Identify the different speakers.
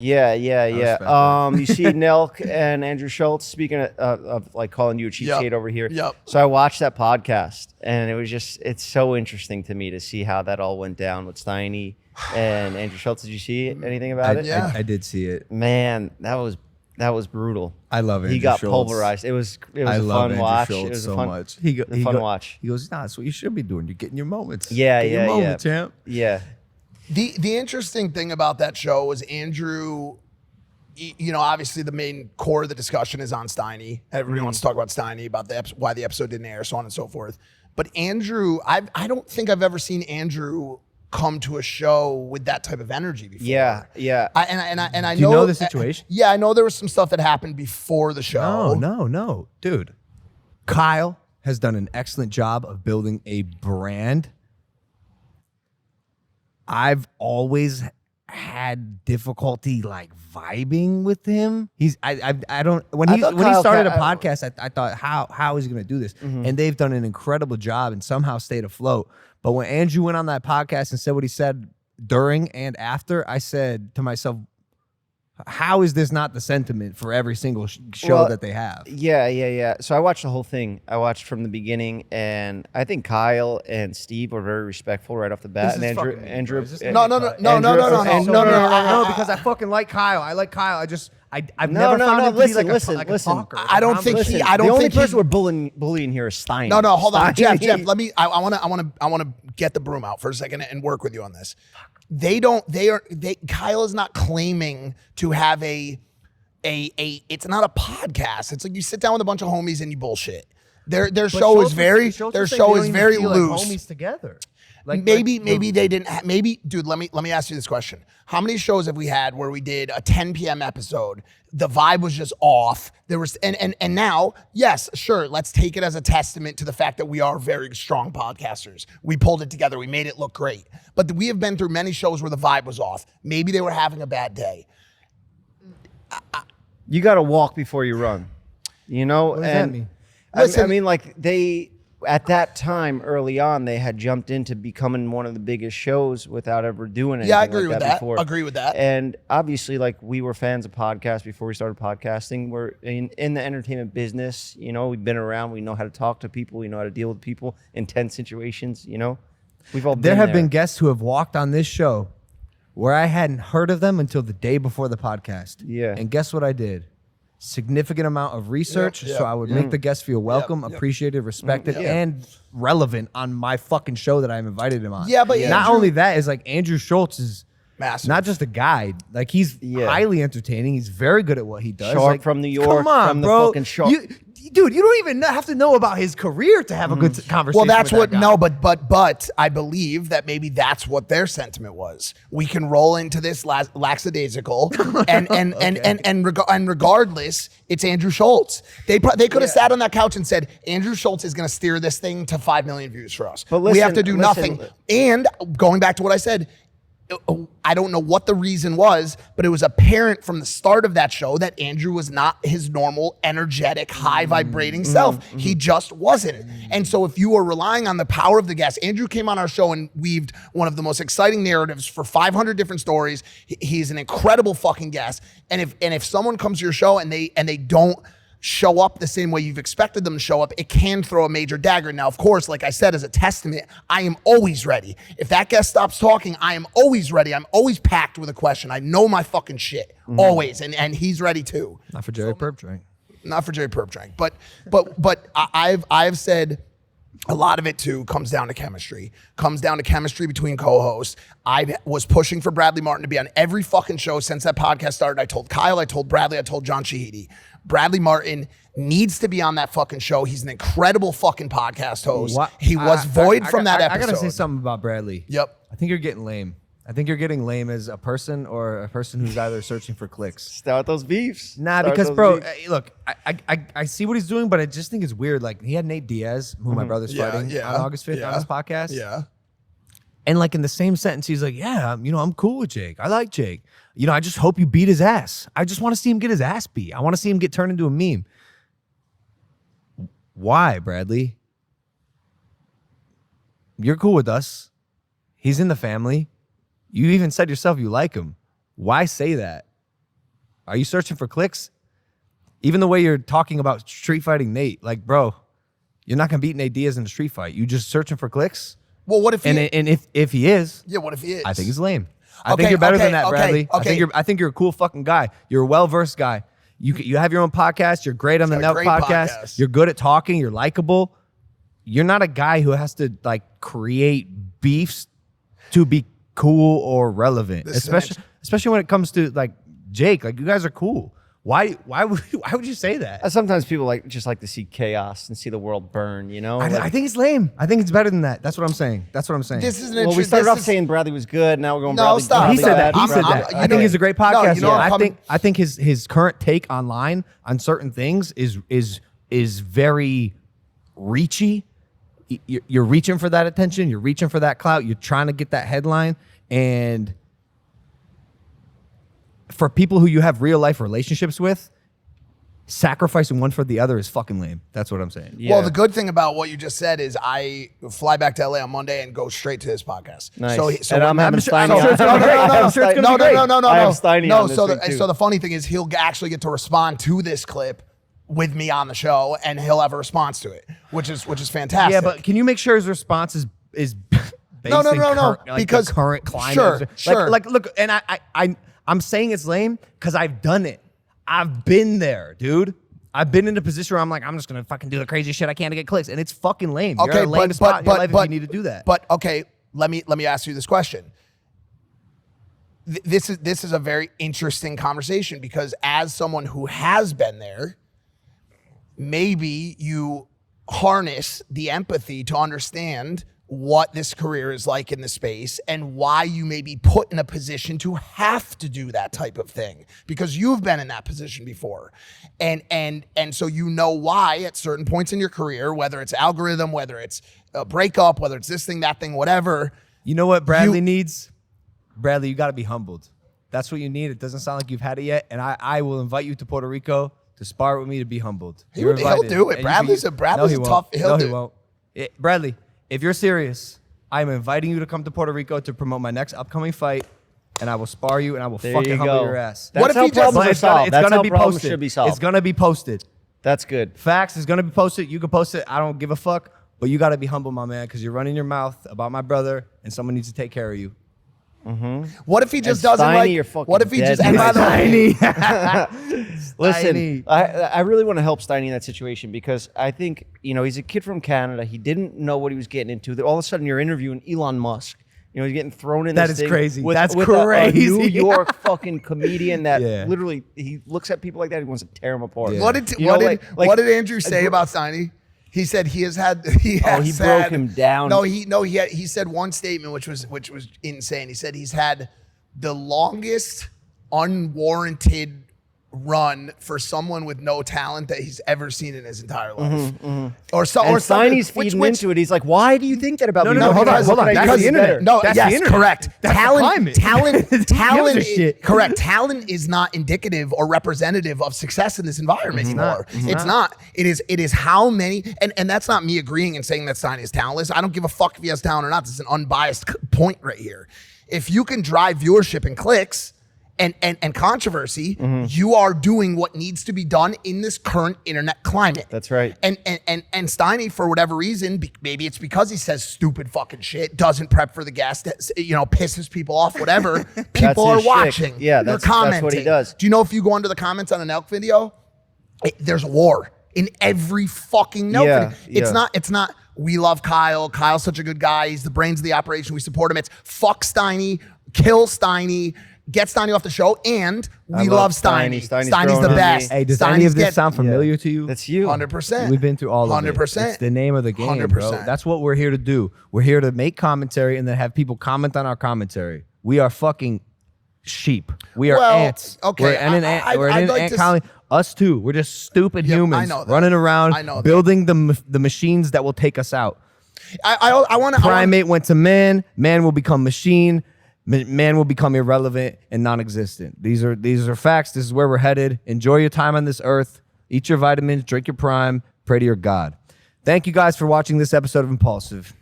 Speaker 1: Yeah. You see Nelk and Andrew Schulz, speaking of like calling you a cheapskate over here.
Speaker 2: Yep.
Speaker 1: So I watched that podcast, and it's so interesting to me to see how that all went down with Steiny and Andrew Schulz. Did you see anything about it?
Speaker 3: Yeah, I did see it.
Speaker 1: Man, that was brutal.
Speaker 3: I love Andrew
Speaker 1: He got
Speaker 3: Schulz.
Speaker 1: pulverized. It was a fun watch. It was
Speaker 3: so
Speaker 1: a fun,
Speaker 3: much.
Speaker 1: fun watch.
Speaker 3: He goes, nah, that's what you should be doing. You're getting your moments.
Speaker 1: Yeah,
Speaker 3: Get your moment, champ.
Speaker 1: Yeah.
Speaker 2: The interesting thing about that show was Andrew, you know, obviously the main core of the discussion is on Steiny. Everybody wants to talk about Steiny, about why the episode didn't air, so on and so forth. But Andrew, I don't think I've ever seen Andrew come to a show with that type of energy before.
Speaker 1: Yeah.
Speaker 2: I know.
Speaker 3: Do you know the situation?
Speaker 2: Yeah, I know there was some stuff that happened before the show.
Speaker 3: No. Dude, Kyle has done an excellent job of building a brand. I've always had difficulty like vibing with him. I don't when he started a podcast, I thought how is he gonna do this? And they've done an incredible job and somehow stayed afloat. But when Andrew went on that podcast and said what he said during and after, I said to myself, how is this not the sentiment for every single show that they have?
Speaker 1: Yeah. So I watched the whole thing. I watched from the beginning, and I think Kyle and Steve were very respectful right off the bat. And Andrew,
Speaker 3: No, because I fucking like Kyle. I like Kyle. I've never found him to be like a talker.
Speaker 2: I don't think
Speaker 1: the only person we're bullying here is Stein.
Speaker 2: No, hold on, Jeff. Let me. I want to get the broom out for a second and work with you on this. Kyle is not claiming to have it's not a podcast. It's like you sit down with a bunch of homies and you bullshit. Their show is very loose. Like
Speaker 3: homies together. Like
Speaker 2: maybe they didn't. Dude. Let me ask you this question: how many shows have we had where we did a 10 p.m. episode? The vibe was just off. There was and now, yes, sure. Let's take it as a testament to the fact that we are very strong podcasters. We pulled it together. We made it look great. But we have been through many shows where the vibe was off. Maybe they were having a bad day.
Speaker 1: You got to walk before you run. You know,
Speaker 3: what does that mean?
Speaker 1: I mean, like they. At that time, early on, they had jumped into becoming one of the biggest shows without ever doing anything.
Speaker 2: Yeah, I agree
Speaker 1: like
Speaker 2: with that.
Speaker 1: Before.
Speaker 2: Agree with that.
Speaker 1: And obviously, like we were fans of podcasts before we started podcasting. We're in the entertainment business. You know, we've been around. We know how to talk to people. We know how to deal with people in tense situations. You know, we've all.
Speaker 3: There have been guests who have walked on this show where I hadn't heard of them until the day before the podcast.
Speaker 1: Yeah.
Speaker 3: And guess what I did? Significant amount of research, so I would make the guests feel welcome, appreciated, respected, and relevant on my fucking show that I'm invited him on.
Speaker 2: Yeah, but
Speaker 3: not only that is like Andrew Schulz is
Speaker 2: massive.
Speaker 3: Not just a guide, like he's highly entertaining. He's very good at what he does.
Speaker 1: Shark
Speaker 3: like,
Speaker 1: from New York,
Speaker 3: come on,
Speaker 1: from
Speaker 3: bro.
Speaker 1: the fucking Shark.
Speaker 3: Dude, you don't even have to know about his career to have a good conversation.
Speaker 2: Well, that's
Speaker 3: with that
Speaker 2: what.
Speaker 3: guy.
Speaker 2: But I believe that maybe that's what their sentiment was. We can roll into this lackadaisical, and regardless, it's Andrew Schulz. They could have sat on that couch and said, Andrew Schulz is going to steer this thing to 5 million views for us. But we have to do nothing. And going back to what I said, I don't know what the reason was, but it was apparent from the start of that show that Andrew was not his normal, energetic, high vibrating self. He just wasn't. And so if you were relying on the power of the guest, Andrew came on our show and weaved one of the most exciting narratives for 500 different stories. He's an incredible fucking guest. And if someone comes to your show and they don't show up the same way you've expected them to show up, it can throw a major dagger. Now, of course, like I said, as a testament, I am always ready. If that guest stops talking, I am always ready. I'm always packed with a question. I know my fucking shit, always, and he's ready too.
Speaker 3: Not for Jerry Perpdrank.
Speaker 2: Not for Jerry Perpdrank, but I've said a lot of it too comes down to chemistry. Comes down to chemistry between co-hosts. I was pushing for Bradley Martin to be on every fucking show since that podcast started. I told Kyle, I told Bradley, I told John Shahidi. Bradley Martin needs to be on that fucking show. He's an incredible fucking podcast host. He was void from that episode.
Speaker 3: I gotta say something about Bradley.
Speaker 2: Yep.
Speaker 3: I think you're getting lame. I think you're getting lame as a person or a person who's either searching for clicks.
Speaker 1: Start those beefs.
Speaker 3: Nah, because bro, look, I see what he's doing, but I just think it's weird. Like he had Nate Diaz, who my brother's fighting on August 5th on his podcast.
Speaker 2: Yeah.
Speaker 3: And like in the same sentence, he's like, yeah, I'm cool with Jake. I like Jake. I just hope you beat his ass. I just want to see him get his ass beat. I want to see him get turned into a meme. Why, Bradley? You're cool with us. He's in the family. You even said yourself you like him. Why say that? Are you searching for clicks? Even the way you're talking about street fighting Nate, like, bro, you're not gonna beat Nate Diaz in a street fight. You just searching for clicks?
Speaker 2: Well, what if he?
Speaker 3: And if he is,
Speaker 2: Yeah, what if he is?
Speaker 3: I think he's lame. I think you're better than that, Bradley. I think you're a cool fucking guy. You're a well-versed guy. You have your own podcast. You're great on the Nelk podcast. You're good at talking. You're likable. You're not a guy who has to like create beefs to be cool or relevant, especially when it comes to like Jake. Like, you guys are cool. Why would you say that?
Speaker 1: Sometimes people just like to see chaos and see the world burn, you know?
Speaker 3: I think it's lame. I think it's better than that. That's what I'm saying.
Speaker 2: This is
Speaker 1: we started off saying Bradley was good. Now we're going Bradley.
Speaker 2: Stop.
Speaker 3: He said that. He said that. I think he's a great podcast. I think his current take online on certain things is very reachy. You're reaching for that attention. You're reaching for that clout. You're trying to get that headline. And for people who you have real life relationships with, sacrificing one for the other is fucking lame. That's what I'm saying.
Speaker 2: Yeah. Well, the good thing about what you just said is I fly back to LA on Monday and go straight to his podcast.
Speaker 1: Nice.
Speaker 2: So
Speaker 1: and I'm having Steiny.
Speaker 2: So the funny thing is he'll actually get to respond to this clip with me on the show, and he'll have a response to it, which is fantastic.
Speaker 3: Yeah, but can you make sure his response is based
Speaker 2: no,
Speaker 3: like
Speaker 2: because
Speaker 3: the current climate?
Speaker 2: Sure.
Speaker 3: Like look, and I'm saying it's lame because I've done it. I've been there, dude. I've been in a position where I'm like, I'm just gonna fucking do the crazy shit I can to get clicks, and it's fucking lame. You're at a lame spot in your life if you need to do that.
Speaker 2: But okay, let me ask you this question. This is a very interesting conversation because as someone who has been there, maybe you harness the empathy to understand what this career is like in the space and why you may be put in a position to have to do that type of thing because you've been in that position before. And so you know why at certain points in your career, whether it's algorithm, whether it's a breakup, whether it's this thing, that thing, whatever.
Speaker 3: You know what Bradley needs? Bradley, you got to be humbled. That's what you need. It doesn't sound like you've had it yet. And I will invite you to Puerto Rico to spar with me to be humbled.
Speaker 2: He'll do it. Bradley's a tough.
Speaker 3: He won't. Bradley, if you're serious, I'm inviting you to come to Puerto Rico to promote my next upcoming fight, and I will spar you and I will fucking humble your ass.
Speaker 1: That's how problems are solved. That's how problems
Speaker 3: should
Speaker 1: be solved.
Speaker 3: It's gonna be posted.
Speaker 1: That's good.
Speaker 3: Facts is gonna be posted. You can post it. I don't give a fuck. But you gotta be humble, my man, because you're running your mouth about my brother, and someone needs to take care of you.
Speaker 2: Mm-hmm. What if he just doesn't like? What if he just? And by the way,
Speaker 1: listen, I really want to help Steiny in that situation because I think he's a kid from Canada. He didn't know what he was getting into. That all of a sudden you're interviewing Elon Musk. He's getting thrown in.
Speaker 3: That is crazy.
Speaker 1: That's crazy. A New York fucking comedian that literally he looks at people like that. He wants to tear them apart.
Speaker 2: Yeah. What did Andrew say about Steiny? He said he has had. He
Speaker 1: broke him down.
Speaker 2: He said one statement which was insane. He said he's had the longest unwarranted run for someone with no talent that he's ever seen in his entire life. Or
Speaker 1: Steiny's feeding into it. He's like, why do you think that about me?
Speaker 3: No, hold on. That's the internet.
Speaker 2: That's the internet. Correct.
Speaker 3: That's
Speaker 2: Talent. Correct. Talent is not indicative or representative of success in this environment anymore. It's not. It is how many. And that's not me agreeing and saying that Steiny is talentless. I don't give a fuck if he has talent or not. This is an unbiased point right here. If you can drive viewership and clicks and controversy, you are doing what needs to be done in this current internet climate.
Speaker 1: That's right.
Speaker 2: And Steiny, for whatever reason, maybe it's because he says stupid fucking shit, doesn't prep for the guest, pisses people off, whatever. People are watching.
Speaker 1: Yeah,
Speaker 2: they're commenting.
Speaker 1: That's what he does.
Speaker 2: Do you know if you go under the comments on a Nelk video, there's a war in every fucking Nelk video. It's not. We love Kyle. Kyle's such a good guy. He's the brains of the operation. We support him. It's fuck Steiny, kill Steiny, get Steiny off the show, and we love Steiny. Steiny's the best.
Speaker 3: Hey, does any of this sound familiar to you?
Speaker 1: That's you.
Speaker 2: 100%.
Speaker 3: We've been through all of it.
Speaker 2: 100%.
Speaker 3: It's the name of the game,
Speaker 2: 100%.
Speaker 3: bro. That's what we're here to do. We're here to make commentary and then have people comment on our commentary. We are fucking sheep. We are ants.
Speaker 2: Okay.
Speaker 3: We're in an ant colony. Us too. We're just stupid humans running around, building the machines that will take us out.
Speaker 2: I want to.
Speaker 3: Primate went to man. Man will become machine. Man will become irrelevant and non-existent. These are facts. This is where we're headed. Enjoy your time on this earth. Eat your vitamins. Drink your prime. Pray to your God. Thank you guys for watching this episode of Impulsive.